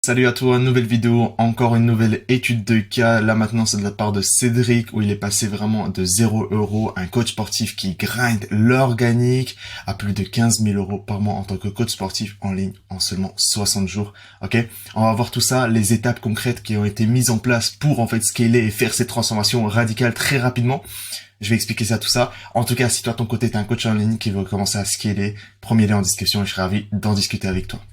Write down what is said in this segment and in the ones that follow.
Salut à toi, nouvelle vidéo, encore une nouvelle étude de cas. Là maintenant c'est de la part de Cédric où il est passé vraiment de 0 €, un coach sportif qui grind l'organique à plus de 15 000 € par mois en tant que coach sportif en ligne en seulement 60 jours. Ok, on va voir tout ça, les étapes concrètes qui ont été mises en place pour en fait scaler et faire ces transformations radicales très rapidement. Je vais expliquer ça, tout ça. En tout cas, si toi, de ton côté, t'es un coach en ligne qui veut commencer à scaler, premier lien en discussion et je serai ravi d'en discuter avec toi.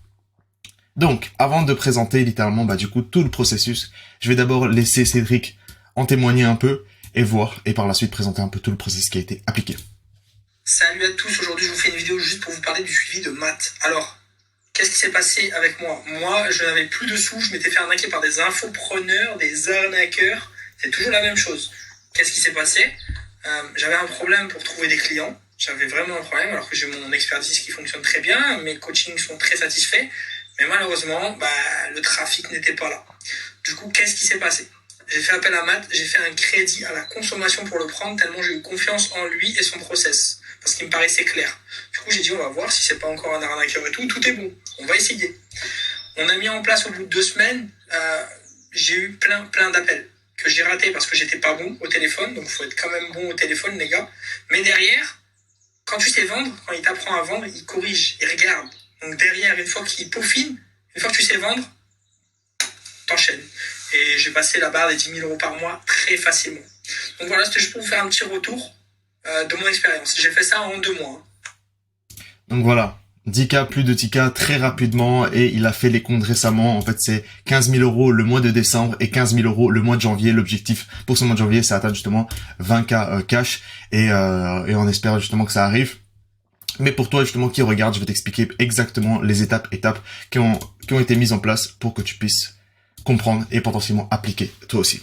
Donc, avant de présenter littéralement du coup tout le processus, je vais d'abord laisser Cédric en témoigner un peu et voir, et par la suite présenter un peu tout le processus qui a été appliqué. Salut à tous, aujourd'hui je vous fais une vidéo juste pour vous parler du suivi de maths. Alors, qu'est-ce qui s'est passé avec moi? Moi, je n'avais plus de sous, je m'étais fait arnaquer par des infopreneurs, des arnaqueurs, c'est toujours la même chose. Qu'est-ce qui s'est passé? J'avais un problème pour trouver des clients, j'avais vraiment un problème alors que j'ai mon expertise qui fonctionne très bien, mes coachings sont très satisfaits. Mais malheureusement, le trafic n'était pas là. Du coup, qu'est-ce qui s'est passé? J'ai fait appel à Matt, j'ai fait un crédit à la consommation pour le prendre tellement j'ai eu confiance en lui et son process. Parce qu'il me paraissait clair. Du coup, j'ai dit, on va voir si c'est pas encore un arnaqueur et tout est bon. On va essayer. On a mis en place au bout de 2 semaines, j'ai eu plein d'appels que j'ai ratés parce que j'étais pas bon au téléphone. Donc, il faut être quand même bon au téléphone, les gars. Mais derrière, quand tu sais vendre, quand il t'apprend à vendre, il corrige, il regarde. Donc derrière, une fois qu'il peaufine, une fois que tu sais vendre, t'enchaînes. Et j'ai passé la barre des 10 000 € par mois très facilement. Donc voilà, c'était juste pour vous faire un petit retour de mon expérience. J'ai fait ça en 2 mois. Donc voilà, 10K, plus de 10K très rapidement, et il a fait les comptes récemment. En fait, c'est 15 000 € le mois de décembre et 15 000 € le mois de janvier. L'objectif pour ce mois de janvier, c'est atteindre justement 20K cash, et on espère justement que ça arrive. Mais pour toi justement qui regarde, je vais t'expliquer exactement les étapes qui ont été mises en place pour que tu puisses comprendre et potentiellement appliquer toi aussi.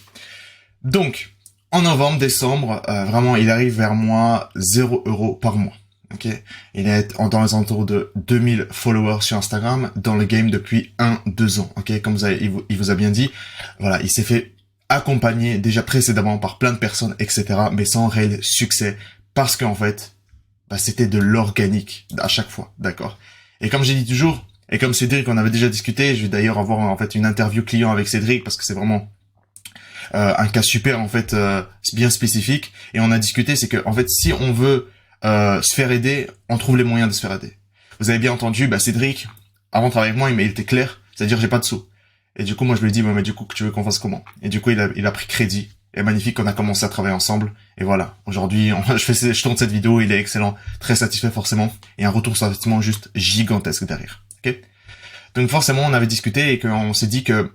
Donc, en novembre, décembre, vraiment, il arrive vers moi 0 € par mois. Ok, il est dans les alentours de 2000 followers sur Instagram, dans le game depuis 1-2 ans. Ok, comme il vous a bien dit, voilà, il s'est fait accompagner déjà précédemment par plein de personnes, etc., mais sans réel succès, parce qu'en fait, c'était de l'organique à chaque fois, d'accord. Et comme j'ai dit toujours, et comme Cédric, on avait déjà discuté, je vais d'ailleurs avoir en fait une interview client avec Cédric parce que c'est vraiment un cas super en fait bien spécifique. Et on a discuté, c'est que en fait si on veut se faire aider, on trouve les moyens de se faire aider. Vous avez bien entendu, Cédric, avant de travailler avec moi, il était clair, c'est-à-dire j'ai pas de sous. Et du coup moi je lui ai dit, mais du coup tu veux qu'on fasse comment? Et du coup il a pris crédit. Et magnifique, on a commencé à travailler ensemble. Et voilà. Aujourd'hui, je tourne cette vidéo, il est excellent. Très satisfait, forcément. Et un retour sur investissement juste gigantesque derrière. Ok? Donc, forcément, on avait discuté et qu'on s'est dit que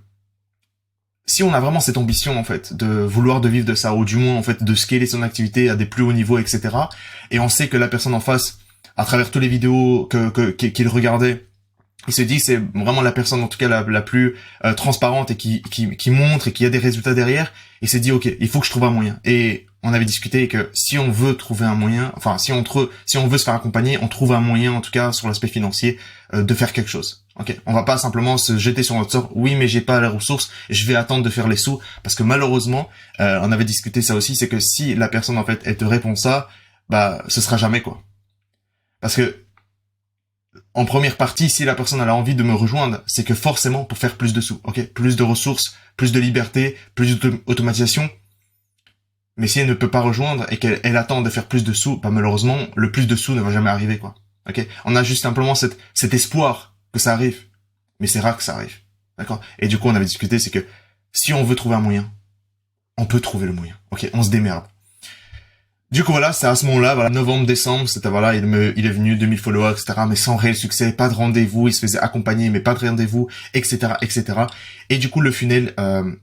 si on a vraiment cette ambition, en fait, de vouloir de vivre de ça, ou du moins, en fait, de scaler son activité à des plus hauts niveaux, etc. Et on sait que la personne en face, à travers toutes les vidéos qu'il regardait, il se dit c'est vraiment la personne en tout cas la plus transparente et qui montre et qui a des résultats derrière. Il s'est dit ok, il faut que je trouve un moyen. Et on avait discuté que si on veut trouver un moyen, enfin si on veut se faire accompagner, on trouve un moyen en tout cas sur l'aspect financier de faire quelque chose. Ok, on va pas simplement se jeter sur notre sort. Oui, mais j'ai pas les ressources, je vais attendre de faire les sous parce que malheureusement, on avait discuté ça aussi, c'est que si la personne en fait elle te répond ça, ce sera jamais quoi. Parce que en première partie, si la personne a envie de me rejoindre, c'est que forcément pour faire plus de sous, ok, plus de ressources, plus de liberté, plus d'automatisation. Mais si elle ne peut pas rejoindre et qu'elle attend de faire plus de sous, malheureusement, le plus de sous ne va jamais arriver, quoi. Ok, on a juste simplement cet espoir que ça arrive, mais c'est rare que ça arrive, d'accord. Et du coup, on avait discuté, c'est que si on veut trouver un moyen, on peut trouver le moyen. Ok, on se démerde. Du coup voilà, c'est à ce moment-là, voilà, novembre, décembre, c'était voilà, il est venu 2000 followers, etc., mais sans réel succès, pas de rendez-vous, il se faisait accompagner, mais pas de rendez-vous, etc., etc. Et du coup le funnel,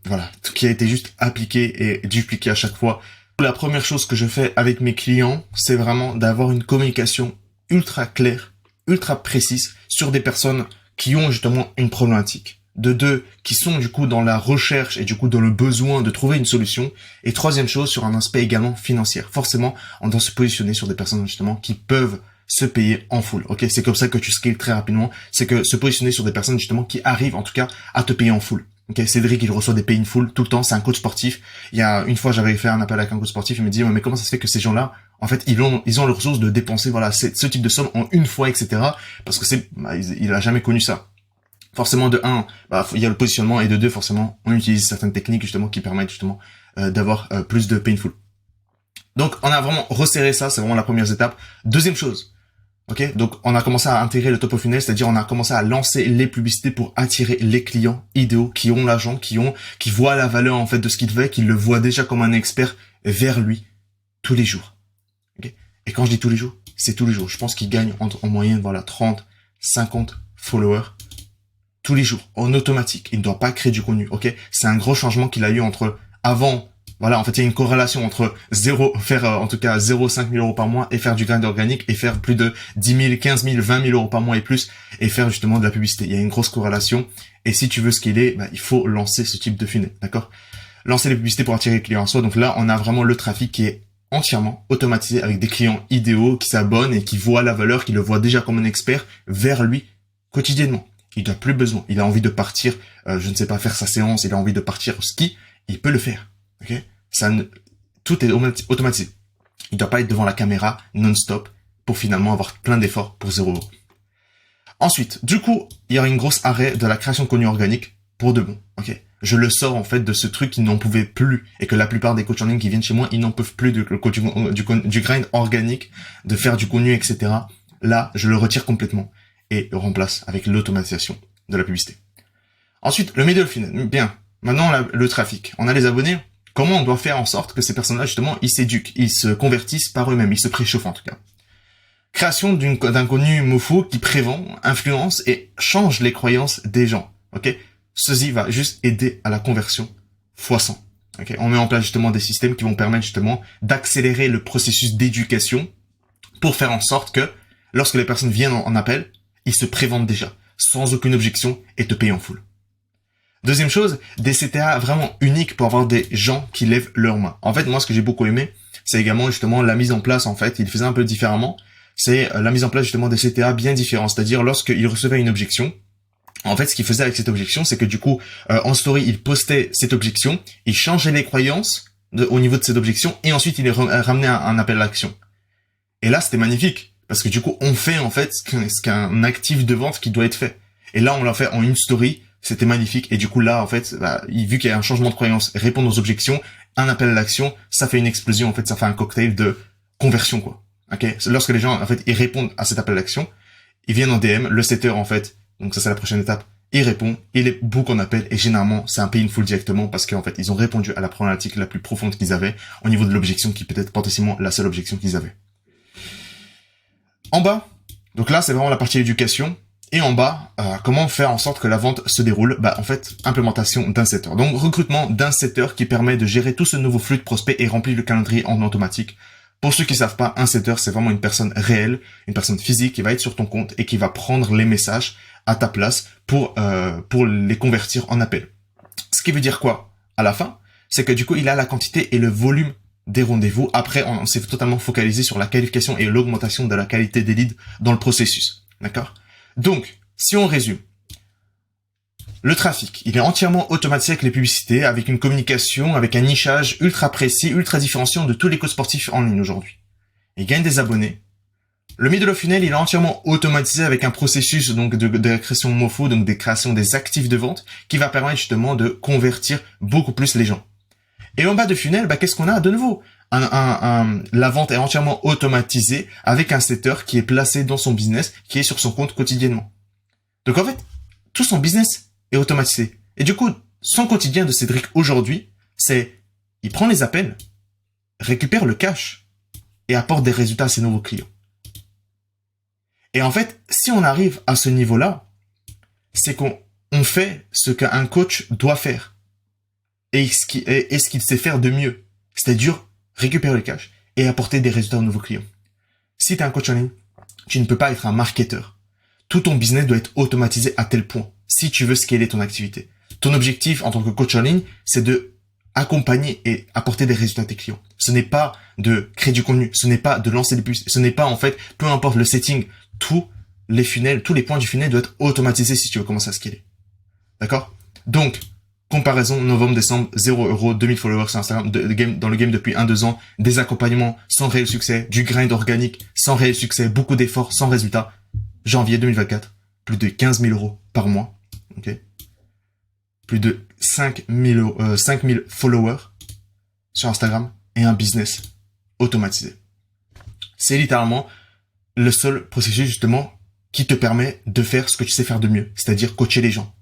voilà, tout qui a été juste appliqué et dupliqué à chaque fois. La première chose que je fais avec mes clients, c'est vraiment d'avoir une communication ultra claire, ultra précise sur des personnes qui ont justement une problématique. De 2, qui sont du coup dans la recherche et du coup dans le besoin de trouver une solution. Et troisième chose, sur un aspect également financier. Forcément, on doit se positionner sur des personnes justement qui peuvent se payer en full. Ok, c'est comme ça que tu scales très rapidement. C'est que se positionner sur des personnes justement qui arrivent en tout cas à te payer en full. Ok, Cédric, il reçoit des pay in full tout le temps. C'est un coach sportif. Il y a une fois, j'avais fait un appel avec un coach sportif. Il me dit, mais comment ça se fait que ces gens-là, en fait, ils ont les ressources de dépenser, voilà, ce type de somme en une fois, etc. Parce que il a jamais connu ça. Forcément, de un, il y a le positionnement, et de deux, forcément, on utilise certaines techniques, justement, qui permettent, justement, d'avoir plus de painful. Donc, on a vraiment resserré ça, c'est vraiment la première étape. Deuxième chose, ok, donc on a commencé à intégrer le top of funnel, c'est-à-dire on a commencé à lancer les publicités pour attirer les clients idéaux qui ont l'argent, qui voient la valeur en fait de ce qu'il fait, qui le voient déjà comme un expert vers lui tous les jours. Okay. Et quand je dis tous les jours, c'est tous les jours. Je pense qu'il gagne en moyenne 30, 50 followers tous les jours en automatique. Il ne doit pas créer du contenu. Ok, c'est un gros changement qu'il a eu entre avant. Voilà, en fait, il y a une corrélation entre en tout cas 0,5 000 euros par mois et faire du grind organique et faire plus de 10 000, 15 000, 20 000 euros par mois et plus et faire justement de la publicité. Il y a une grosse corrélation et si tu veux scaler, il faut lancer ce type de funnel, d'accord? Lancer les publicités pour attirer les clients en soi. Donc là, on a vraiment le trafic qui est entièrement automatisé avec des clients idéaux qui s'abonnent et qui voient la valeur, qui le voient déjà comme un expert vers lui quotidiennement. Il n'a plus besoin. Il a envie de partir, je ne sais pas, faire sa séance, il a envie de partir au ski, il peut le faire. Okay, tout est automatisé. Il doit pas être devant la caméra non-stop pour finalement avoir plein d'efforts pour 0 €. Ensuite, du coup, il y aura une grosse arrêt de la création de contenu organique pour de bon. Ok, je le sors en fait de ce truc qui n'en pouvait plus et que la plupart des coachs en ligne qui viennent chez moi, ils n'en peuvent plus du grind organique, de faire du contenu, etc. Là, je le retire complètement et le remplace avec l'automatisation de la publicité. Ensuite, le middle funnel. Bien. Maintenant, le trafic. On a les abonnés. Comment on doit faire en sorte que ces personnes-là, justement, ils s'éduquent, ils se convertissent par eux-mêmes, ils se préchauffent en tout cas. Création d'un contenu mofo qui prévend, influence et change les croyances des gens. Ok, ceci va juste aider à la conversion x100. Ok, on met en place justement des systèmes qui vont permettre justement d'accélérer le processus d'éducation pour faire en sorte que lorsque les personnes viennent en appel, ils se prévendent déjà, sans aucune objection et te payent en full. Deuxième chose, des CTA vraiment uniques pour avoir des gens qui lèvent leurs mains. En fait, moi, ce que j'ai beaucoup aimé, c'est également justement la mise en place, en fait, il faisait un peu différemment, c'est la mise en place justement des CTA bien différents. C'est-à-dire, lorsqu'il recevait une objection, en fait, ce qu'il faisait avec cette objection, c'est que du coup, en story, il postait cette objection, il changeait les croyances au niveau de cette objection, et ensuite, il ramenait un appel à l'action. Et là, c'était magnifique, parce que du coup, on fait en fait ce qu'un actif de vente qui doit être fait. Et là, on l'a fait en une story. C'était magnifique. Et du coup, là, en fait, vu qu'il y a un changement de croyance, répondre aux objections, un appel à l'action, ça fait une explosion. En fait, ça fait un cocktail de conversion, quoi. Ok. Lorsque les gens, en fait, ils répondent à cet appel à l'action, ils viennent en DM, le setter, en fait. Donc ça, c'est la prochaine étape. Il répond, il les book en appel, et généralement, c'est un pay in full directement parce qu'en fait, ils ont répondu à la problématique la plus profonde qu'ils avaient au niveau de l'objection qui peut être potentiellement la seule objection qu'ils avaient. En bas, donc là, c'est vraiment la partie éducation. Et en bas, comment faire en sorte que la vente se déroule? En fait, implémentation d'un setter. Donc, recrutement d'un setter qui permet de gérer tout ce nouveau flux de prospects et remplir le calendrier en automatique. Pour ceux qui savent pas, un setter, c'est vraiment une personne réelle, une personne physique qui va être sur ton compte et qui va prendre les messages à ta place pour les convertir en appel. Ce qui veut dire quoi? À la fin, c'est que du coup, il a la quantité et le volume des rendez-vous. Après, on s'est totalement focalisé sur la qualification et l'augmentation de la qualité des leads dans le processus. D'accord? Donc, si on résume, le trafic, il est entièrement automatisé avec les publicités, avec une communication, avec un nichage ultra précis, ultra différenciant de tous les coachs sportifs en ligne aujourd'hui. Il gagne des abonnés. Le middle of funnel, il est entièrement automatisé avec un processus donc de la création mofo, donc des créations des actifs de vente, qui va permettre justement de convertir beaucoup plus les gens. Et en bas de funnel, qu'est-ce qu'on a de nouveau? La vente est entièrement automatisée avec un setter qui est placé dans son business, qui est sur son compte quotidiennement. Donc en fait, tout son business est automatisé. Et du coup, son quotidien de Cédric aujourd'hui, c'est, il prend les appels, récupère le cash et apporte des résultats à ses nouveaux clients. Et en fait, si on arrive à ce niveau-là, c'est qu'on fait ce qu'un coach doit faire et ce qu'il sait faire de mieux. C'est-à-dire récupérer le cash et apporter des résultats aux nouveaux clients. Si tu es un coach en ligne, tu ne peux pas être un marketeur. Tout ton business doit être automatisé à tel point si tu veux scaler ton activité. Ton objectif en tant que coach en ligne, c'est de accompagner et apporter des résultats à tes clients. Ce n'est pas de créer du contenu, ce n'est pas de lancer des pubs, ce n'est pas en fait, peu importe le setting, tous les points du funnel doivent être automatisés si tu veux commencer à scaler. D'accord? Donc, comparaison novembre-décembre, 0 €, 2000 followers sur Instagram, dans le game depuis 1-2 ans, des accompagnements sans réel succès, du grind organique sans réel succès, beaucoup d'efforts sans résultat. Janvier 2024, plus de 15 000 € par mois. ok? Plus de 5000 followers sur Instagram et un business automatisé. C'est littéralement le seul processus justement qui te permet de faire ce que tu sais faire de mieux, c'est-à-dire coacher les gens.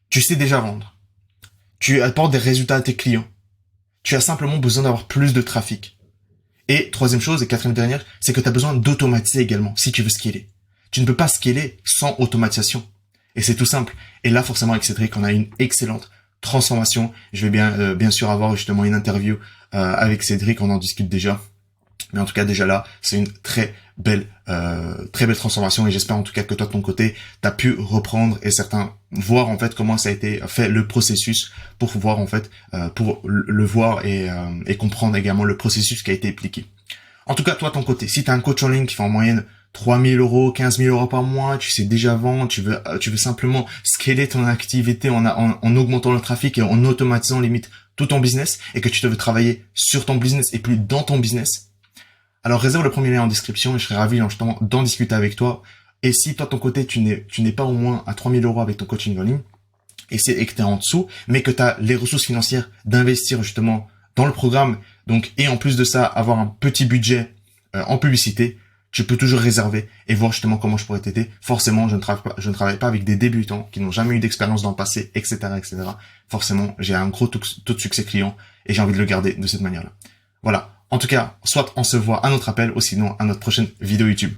Tu sais déjà vendre. Tu apportes des résultats à tes clients. Tu as simplement besoin d'avoir plus de trafic. Et troisième chose, et quatrième dernière, c'est que tu as besoin d'automatiser également si tu veux scaler. Tu ne peux pas scaler sans automatisation. Et c'est tout simple. Et là, forcément, avec Cédric, on a une excellente transformation. Je vais bien sûr avoir justement une interview avec Cédric, on en discute déjà. Mais en tout cas, déjà là, c'est une très belle transformation et j'espère en tout cas que toi, de ton côté, t'as pu reprendre et voir en fait comment ça a été fait le processus pour voir en fait, pour le voir et comprendre également le processus qui a été appliqué. En tout cas, toi, de ton côté, si t'as un coach en ligne qui fait en moyenne 3 000 €, 15 000 € par mois, tu sais déjà vendre, tu veux simplement scaler ton activité en augmentant le trafic et en automatisant limite tout ton business et que tu te veux travailler sur ton business et plus dans ton business, alors réserve le premier lien en description et je serai ravi justement d'en discuter avec toi. Et si toi, de ton côté, tu n'es pas au moins à 3 000 € avec ton coaching en ligne et que tu es en dessous, mais que tu as les ressources financières d'investir justement dans le programme, donc et en plus de ça, avoir un petit budget en publicité, tu peux toujours réserver et voir justement comment je pourrais t'aider. Forcément, je ne travaille pas avec des débutants qui n'ont jamais eu d'expérience dans le passé, etc., etc. Forcément, j'ai un gros taux de succès client et j'ai envie de le garder de cette manière-là. Voilà. En tout cas, soit on se voit à notre appel ou sinon à notre prochaine vidéo YouTube.